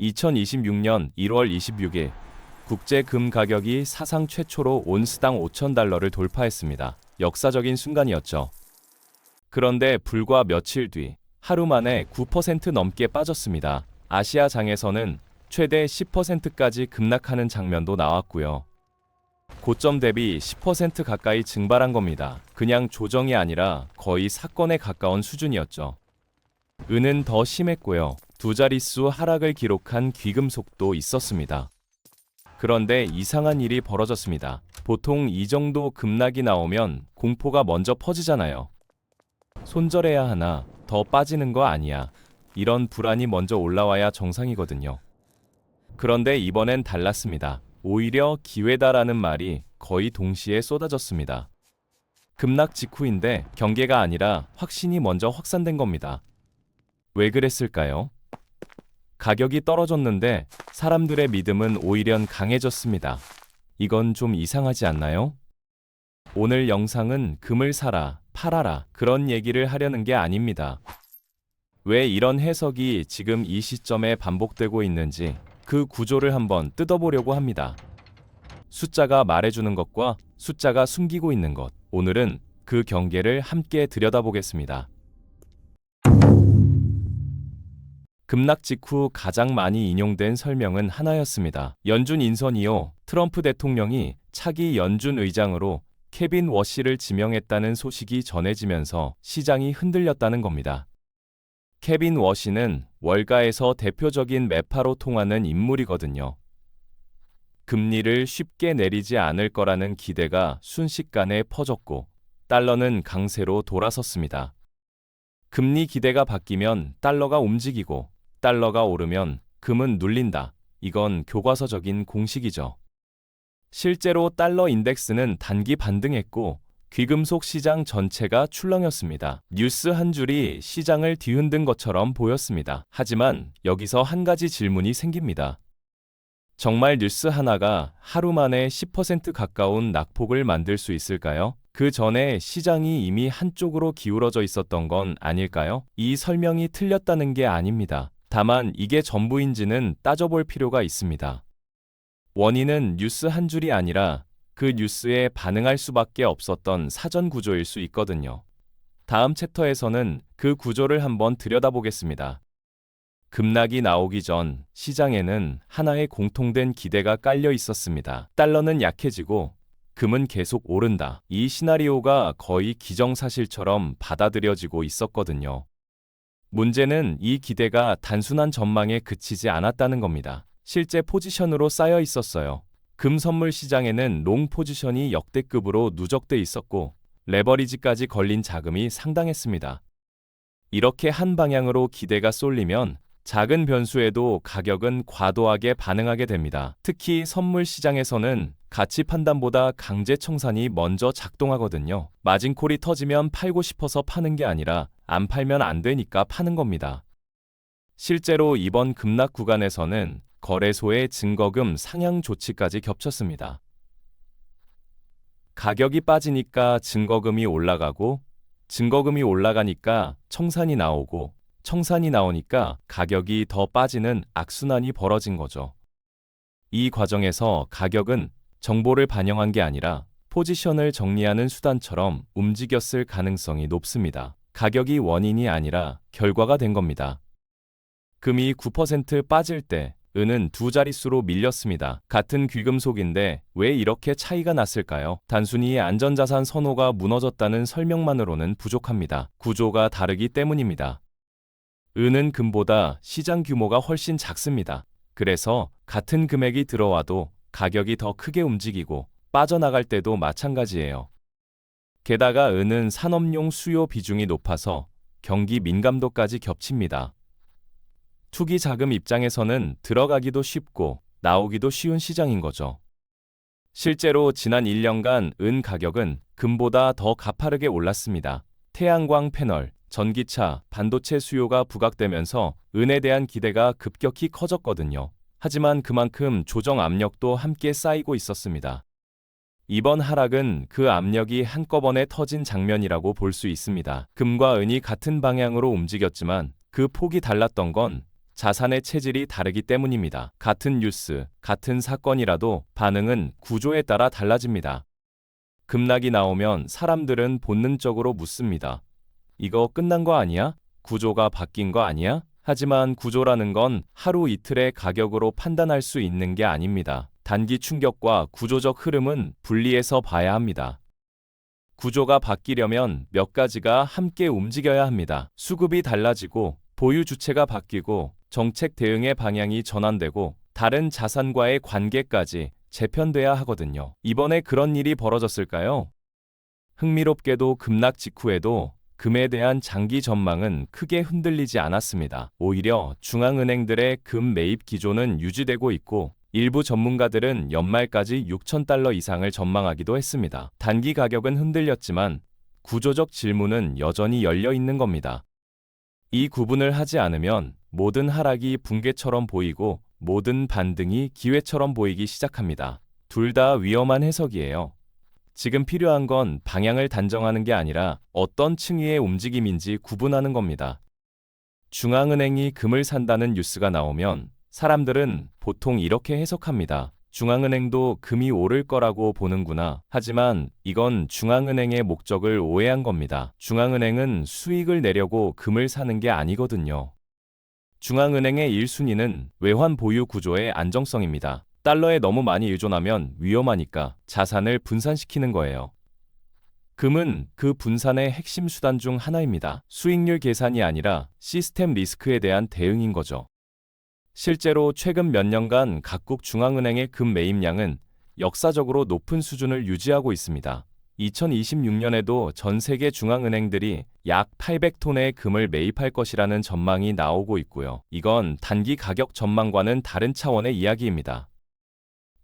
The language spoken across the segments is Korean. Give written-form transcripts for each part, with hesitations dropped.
2026년 1월 26일 국제 금 가격이 사상 최초로 온스당 5,000달러를 돌파했습니다. 역사적인 순간이었죠. 그런데 불과 며칠 뒤 하루 만에 9% 넘게 빠졌습니다. 아시아장에서는 최대 10%까지 급락하는 장면도 나왔고요. 고점 대비 10% 가까이 증발한 겁니다. 그냥 조정이 아니라 거의 사건에 가까운 수준이었죠. 은은 더 심했고요. 두 자릿수 하락을 기록한 귀금속도 있었습니다. 그런데 이상한 일이 벌어졌습니다. 보통 이 정도 급락이 나오면 공포가 먼저 퍼지잖아요. 손절해야 하나, 더 빠지는 거 아니야. 이런 불안이 먼저 올라와야 정상이거든요. 그런데 이번엔 달랐습니다. 오히려 기회다라는 말이 거의 동시에 쏟아졌습니다. 급락 직후인데 경계가 아니라 확신이 먼저 확산된 겁니다. 왜 그랬을까요? 가격이 떨어졌는데 사람들의 믿음은 오히려 강해졌습니다. 이건 좀 이상하지 않나요? 오늘 영상은 금을 사라, 팔아라 그런 얘기를 하려는 게 아닙니다. 왜 이런 해석이 지금 이 시점에 반복되고 있는지 그 구조를 한번 뜯어보려고 합니다. 숫자가 말해주는 것과 숫자가 숨기고 있는 것, 오늘은 그 경계를 함께 들여다보겠습니다. 급락 직후 가장 많이 인용된 설명은 하나였습니다. 연준 인선 이후 트럼프 대통령이 차기 연준 의장으로 케빈 워시를 지명했다는 소식이 전해지면서 시장이 흔들렸다는 겁니다. 케빈 워시는 월가에서 대표적인 매파로 통하는 인물이거든요. 금리를 쉽게 내리지 않을 거라는 기대가 순식간에 퍼졌고 달러는 강세로 돌아섰습니다. 금리 기대가 바뀌면 달러가 움직이고 달러가 오르면 금은 눌린다. 이건 교과서적인 공식이죠. 실제로 달러 인덱스는 단기 반등했고 귀금속 시장 전체가 출렁였습니다. 뉴스 한 줄이 시장을 뒤흔든 것처럼 보였습니다. 하지만 여기서 한 가지 질문이 생깁니다. 정말 뉴스 하나가 하루 만에 10% 가까운 낙폭을 만들 수 있을까요? 그 전에 시장이 이미 한쪽으로 기울어져 있었던 건 아닐까요? 이 설명이 틀렸다는 게 아닙니다. 다만 이게 전부인지는 따져볼 필요가 있습니다. 원인은 뉴스 한 줄이 아니라 그 뉴스에 반응할 수밖에 없었던 사전 구조일 수 있거든요. 다음 챕터에서는 그 구조를 한번 들여다보겠습니다. 급락이 나오기 전 시장에는 하나의 공통된 기대가 깔려 있었습니다. 달러는 약해지고 금은 계속 오른다. 이 시나리오가 거의 기정사실처럼 받아들여지고 있었거든요. 문제는 이 기대가 단순한 전망에 그치지 않았다는 겁니다. 실제 포지션으로 쌓여 있었어요. 금 선물 시장에는 롱 포지션이 역대급으로 누적돼 있었고 레버리지까지 걸린 자금이 상당했습니다. 이렇게 한 방향으로 기대가 쏠리면 작은 변수에도 가격은 과도하게 반응하게 됩니다. 특히 선물 시장에서는 가치 판단보다 강제 청산이 먼저 작동하거든요. 마진콜이 터지면 팔고 싶어서 파는 게 아니라 안 팔면 안 되니까 파는 겁니다. 실제로 이번 급락 구간에서는 거래소의 증거금 상향 조치까지 겹쳤습니다. 가격이 빠지니까 증거금이 올라가고 증거금이 올라가니까 청산이 나오고 청산이 나오니까 가격이 더 빠지는 악순환이 벌어진 거죠. 이 과정에서 가격은 정보를 반영한 게 아니라 포지션을 정리하는 수단처럼 움직였을 가능성이 높습니다. 가격이 원인이 아니라 결과가 된 겁니다. 금이 9% 빠질 때 은은 두 자릿수로 밀렸습니다. 같은 귀금속인데 왜 이렇게 차이가 났을까요? 단순히 안전자산 선호가 무너졌다는 설명만으로는 부족합니다. 구조가 다르기 때문입니다. 은은 금보다 시장 규모가 훨씬 작습니다. 그래서 같은 금액이 들어와도 가격이 더 크게 움직이고 빠져나갈 때도 마찬가지예요. 게다가 은은 산업용 수요 비중이 높아서 경기 민감도까지 겹칩니다. 투기 자금 입장에서는 들어가기도 쉽고 나오기도 쉬운 시장인 거죠. 실제로 지난 1년간 은 가격은 금보다 더 가파르게 올랐습니다. 태양광 패널, 전기차, 반도체 수요가 부각되면서 은에 대한 기대가 급격히 커졌거든요. 하지만 그만큼 조정 압력도 함께 쌓이고 있었습니다. 이번 하락은 그 압력이 한꺼번에 터진 장면이라고 볼 수 있습니다. 금과 은이 같은 방향으로 움직였지만 그 폭이 달랐던 건 자산의 체질이 다르기 때문입니다. 같은 뉴스, 같은 사건이라도 반응은 구조에 따라 달라집니다. 급락이 나오면 사람들은 본능적으로 묻습니다. 이거 끝난 거 아니야? 구조가 바뀐 거 아니야? 하지만 구조라는 건 하루 이틀의 가격으로 판단할 수 있는 게 아닙니다. 단기 충격과 구조적 흐름은 분리해서 봐야 합니다. 구조가 바뀌려면 몇 가지가 함께 움직여야 합니다. 수급이 달라지고, 보유 주체가 바뀌고, 정책 대응의 방향이 전환되고, 다른 자산과의 관계까지 재편돼야 하거든요. 이번에 그런 일이 벌어졌을까요? 흥미롭게도 급락 직후에도 금에 대한 장기 전망은 크게 흔들리지 않았습니다. 오히려 중앙은행들의 금 매입 기조는 유지되고 있고, 일부 전문가들은 연말까지 6,000달러 이상을 전망하기도 했습니다. 단기 가격은 흔들렸지만 구조적 질문은 여전히 열려 있는 겁니다. 이 구분을 하지 않으면 모든 하락이 붕괴처럼 보이고 모든 반등이 기회처럼 보이기 시작합니다. 둘 다 위험한 해석이에요. 지금 필요한 건 방향을 단정하는 게 아니라 어떤 층위의 움직임인지 구분하는 겁니다. 중앙은행이 금을 산다는 뉴스가 나오면 사람들은 보통 이렇게 해석합니다. 중앙은행도 금이 오를 거라고 보는구나. 하지만 이건 중앙은행의 목적을 오해한 겁니다. 중앙은행은 수익을 내려고 금을 사는 게 아니거든요. 중앙은행의 1순위는 외환 보유 구조의 안정성입니다. 달러에 너무 많이 의존하면 위험하니까 자산을 분산시키는 거예요. 금은 그 분산의 핵심 수단 중 하나입니다. 수익률 계산이 아니라 시스템 리스크에 대한 대응인 거죠. 실제로 최근 몇 년간 각국 중앙은행의 금 매입량은 역사적으로 높은 수준을 유지하고 있습니다. 2026년에도 전 세계 중앙은행들이 약 800톤의 금을 매입할 것이라는 전망이 나오고 있고요. 이건 단기 가격 전망과는 다른 차원의 이야기입니다.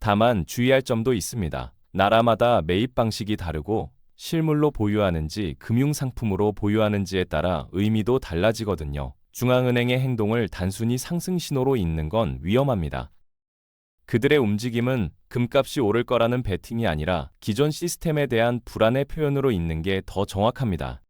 다만 주의할 점도 있습니다. 나라마다 매입 방식이 다르고 실물로 보유하는지 금융상품으로 보유하는지에 따라 의미도 달라지거든요. 중앙은행의 행동을 단순히 상승 신호로 읽는 건 위험합니다. 그들의 움직임은 금값이 오를 거라는 베팅이 아니라 기존 시스템에 대한 불안의 표현으로 읽는 게 더 정확합니다.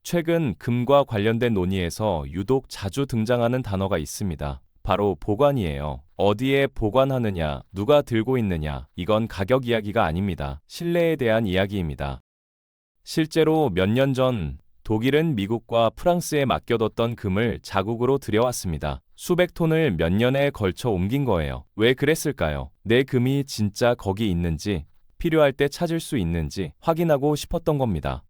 최근 금과 관련된 논의에서 유독 자주 등장하는 단어가 있습니다. 바로 보관이에요. 어디에 보관하느냐, 누가 들고 있느냐, 이건 가격 이야기가 아닙니다. 신뢰에 대한 이야기입니다. 실제로 몇 년 전 독일은 미국과 프랑스에 맡겨뒀던 금을 자국으로 들여왔습니다. 수백 톤을 몇 년에 걸쳐 옮긴 거예요. 왜 그랬을까요? 내 금이 진짜 거기 있는지, 필요할 때 찾을 수 있는지 확인하고 싶었던 겁니다.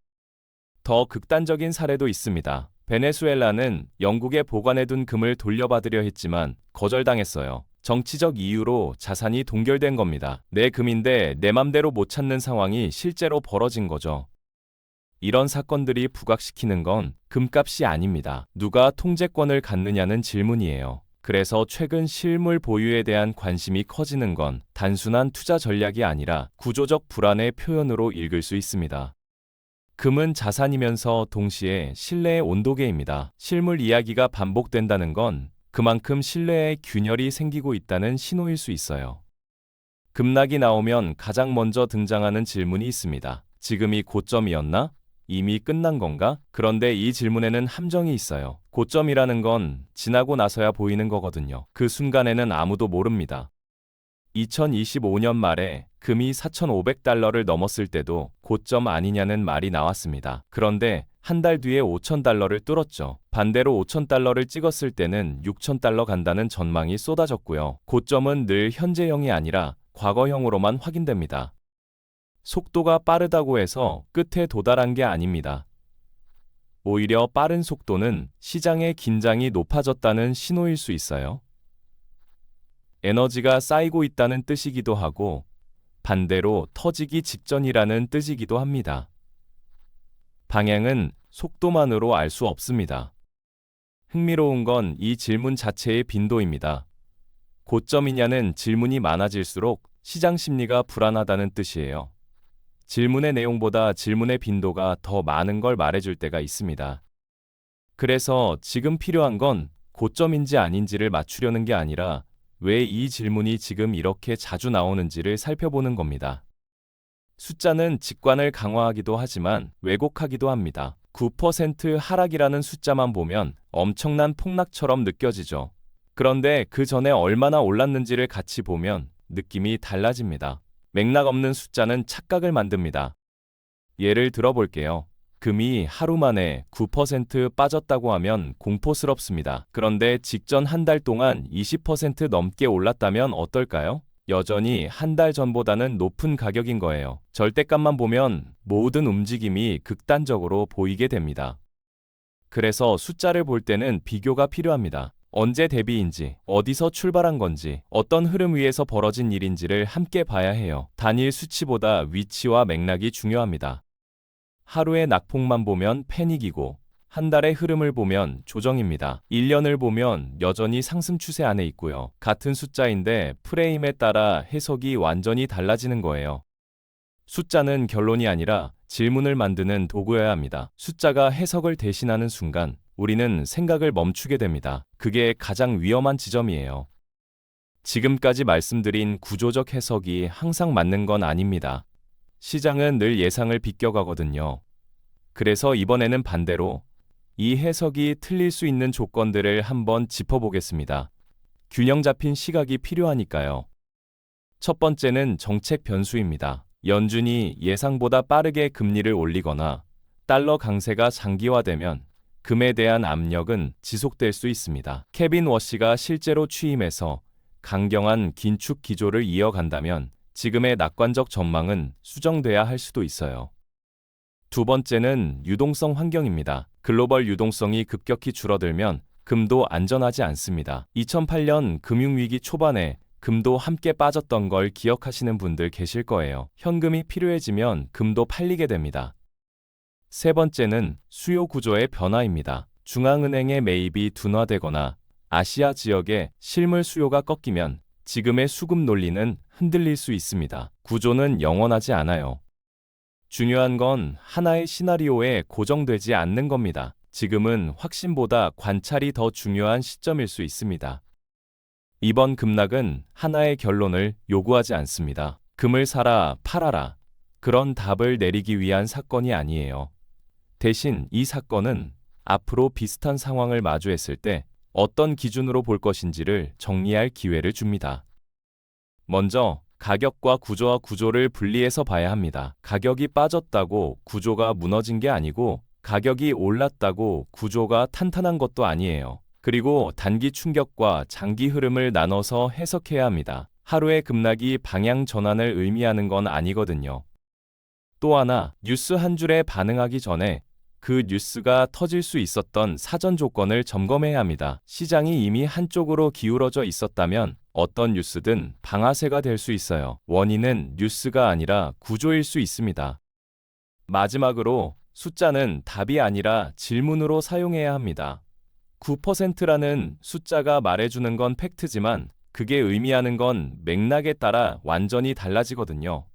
더 극단적인 사례도 있습니다. 베네수엘라는 영국에 보관해둔 금을 돌려받으려 했지만 거절당했어요. 정치적 이유로 자산이 동결된 겁니다. 내 금인데 내 맘대로 못 찾는 상황이 실제로 벌어진 거죠. 이런 사건들이 부각시키는 건 금값이 아닙니다. 누가 통제권을 갖느냐는 질문이에요. 그래서 최근 실물 보유에 대한 관심이 커지는 건 단순한 투자 전략이 아니라 구조적 불안의 표현으로 읽을 수 있습니다. 금은 자산이면서 동시에 신뢰의 온도계입니다. 실물 이야기가 반복된다는 건 그만큼 신뢰의 균열이 생기고 있다는 신호일 수 있어요. 급락이 나오면 가장 먼저 등장하는 질문이 있습니다. 지금이 고점이었나? 이미 끝난 건가? 그런데 이 질문에는 함정이 있어요. 고점이라는 건 지나고 나서야 보이는 거거든요. 그 순간에는 아무도 모릅니다. 2025년 말에 금이 4,500달러를 넘었을 때도 고점 아니냐는 말이 나왔습니다. 그런데 한 달 뒤에 5,000달러를 뚫었죠. 반대로 5,000달러를 찍었을 때는 6,000달러 간다는 전망이 쏟아졌고요. 고점은 늘 현재형이 아니라 과거형으로만 확인됩니다. 속도가 빠르다고 해서 끝에 도달한 게 아닙니다. 오히려 빠른 속도는 시장의 긴장이 높아졌다는 신호일 수 있어요. 에너지가 쌓이고 있다는 뜻이기도 하고 반대로 터지기 직전이라는 뜻이기도 합니다. 방향은 속도만으로 알 수 없습니다. 흥미로운 건 이 질문 자체의 빈도입니다. 고점이냐는 질문이 많아질수록 시장 심리가 불안하다는 뜻이에요. 질문의 내용보다 질문의 빈도가 더 많은 걸 말해줄 때가 있습니다. 그래서 지금 필요한 건 고점인지 아닌지를 맞추려는 게 아니라 왜 이 질문이 지금 이렇게 자주 나오는지를 살펴보는 겁니다. 숫자는 직관을 강화하기도 하지만 왜곡하기도 합니다. 9% 하락이라는 숫자만 보면 엄청난 폭락처럼 느껴지죠. 그런데 그 전에 얼마나 올랐는지를 같이 보면 느낌이 달라집니다. 맥락 없는 숫자는 착각을 만듭니다. 예를 들어볼게요. 금이 하루 만에 9% 빠졌다고 하면 공포스럽습니다. 그런데 직전 한 달 동안 20% 넘게 올랐다면 어떨까요? 여전히 한 달 전보다는 높은 가격인 거예요. 절대값만 보면 모든 움직임이 극단적으로 보이게 됩니다. 그래서 숫자를 볼 때는 비교가 필요합니다. 언제 대비인지, 어디서 출발한 건지, 어떤 흐름 위에서 벌어진 일인지를 함께 봐야 해요. 단일 수치보다 위치와 맥락이 중요합니다. 하루의 낙폭만 보면 패닉이고, 한 달의 흐름을 보면 조정입니다. 1년을 보면 여전히 상승 추세 안에 있고요. 같은 숫자인데 프레임에 따라 해석이 완전히 달라지는 거예요. 숫자는 결론이 아니라 질문을 만드는 도구여야 합니다. 숫자가 해석을 대신하는 순간 우리는 생각을 멈추게 됩니다. 그게 가장 위험한 지점이에요. 지금까지 말씀드린 구조적 해석이 항상 맞는 건 아닙니다. 시장은 늘 예상을 비껴가거든요. 그래서 이번에는 반대로 이 해석이 틀릴 수 있는 조건들을 한번 짚어보겠습니다. 균형 잡힌 시각이 필요하니까요. 첫 번째는 정책 변수입니다. 연준이 예상보다 빠르게 금리를 올리거나 달러 강세가 장기화되면 금에 대한 압력은 지속될 수 있습니다. 케빈 워시가 실제로 취임해서 강경한 긴축 기조를 이어간다면 지금의 낙관적 전망은 수정돼야 할 수도 있어요. 두 번째는 유동성 환경입니다. 글로벌 유동성이 급격히 줄어들면 금도 안전하지 않습니다. 2008년 금융위기 초반에 금도 함께 빠졌던 걸 기억하시는 분들 계실 거예요. 현금이 필요해지면 금도 팔리게 됩니다. 세 번째는 수요 구조의 변화입니다. 중앙은행의 매입이 둔화되거나 아시아 지역의 실물 수요가 꺾이면 지금의 수급 논리는 흔들릴 수 있습니다. 구조는 영원하지 않아요. 중요한 건 하나의 시나리오에 고정되지 않는 겁니다. 지금은 확신보다 관찰이 더 중요한 시점일 수 있습니다. 이번 급락은 하나의 결론을 요구하지 않습니다. 금을 사라, 팔아라. 그런 답을 내리기 위한 사건이 아니에요. 대신 이 사건은 앞으로 비슷한 상황을 마주했을 때 어떤 기준으로 볼 것인지를 정리할 기회를 줍니다. 먼저 가격과 구조와 구조를 분리해서 봐야 합니다. 가격이 빠졌다고 구조가 무너진 게 아니고 가격이 올랐다고 구조가 탄탄한 것도 아니에요. 그리고 단기 충격과 장기 흐름을 나눠서 해석해야 합니다. 하루의 급락이 방향 전환을 의미하는 건 아니거든요. 또 하나, 뉴스 한 줄에 반응하기 전에 그 뉴스가 터질 수 있었던 사전 조건을 점검해야 합니다. 시장이 이미 한쪽으로 기울어져 있었다면 어떤 뉴스든 방아쇠가 될 수 있어요. 원인은 뉴스가 아니라 구조일 수 있습니다. 마지막으로 숫자는 답이 아니라 질문으로 사용해야 합니다. 9%라는 숫자가 말해주는 건 팩트지만 그게 의미하는 건 맥락에 따라 완전히 달라지거든요.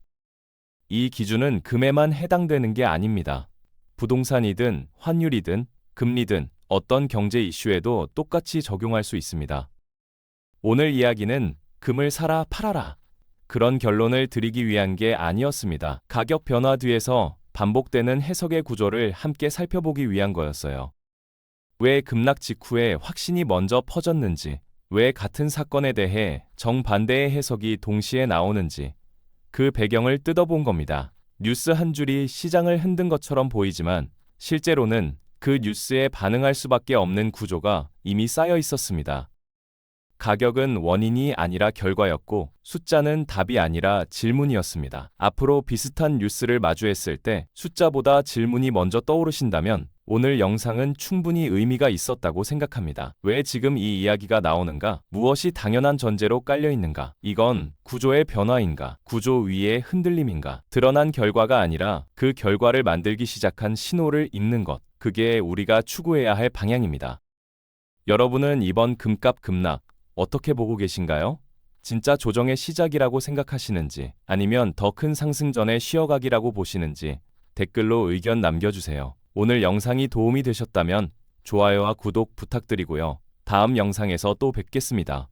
이 기준은 금에만 해당되는 게 아닙니다. 부동산이든 환율이든 금리든 어떤 경제 이슈에도 똑같이 적용할 수 있습니다. 오늘 이야기는 금을 사라 팔아라 그런 결론을 드리기 위한 게 아니었습니다. 가격 변화 뒤에서 반복되는 해석의 구조를 함께 살펴보기 위한 거였어요. 왜 급락 직후에 확신이 먼저 퍼졌는지, 왜 같은 사건에 대해 정반대의 해석이 동시에 나오는지 그 배경을 뜯어본 겁니다. 뉴스 한 줄이 시장을 흔든 것처럼 보이지만 실제로는 그 뉴스에 반응할 수밖에 없는 구조가 이미 쌓여 있었습니다. 가격은 원인이 아니라 결과였고 숫자는 답이 아니라 질문이었습니다. 앞으로 비슷한 뉴스를 마주했을 때 숫자보다 질문이 먼저 떠오르신다면 오늘 영상은 충분히 의미가 있었다고 생각합니다. 왜 지금 이 이야기가 나오는가? 무엇이 당연한 전제로 깔려 있는가? 이건 구조의 변화인가? 구조 위의 흔들림인가? 드러난 결과가 아니라 그 결과를 만들기 시작한 신호를 읽는 것. 그게 우리가 추구해야 할 방향입니다. 여러분은 이번 금값 급락 어떻게 보고 계신가요? 진짜 조정의 시작이라고 생각하시는지 아니면 더 큰 상승 전에 쉬어가기라고 보시는지 댓글로 의견 남겨주세요. 오늘 영상이 도움이 되셨다면 좋아요와 구독 부탁드리고요. 다음 영상에서 또 뵙겠습니다.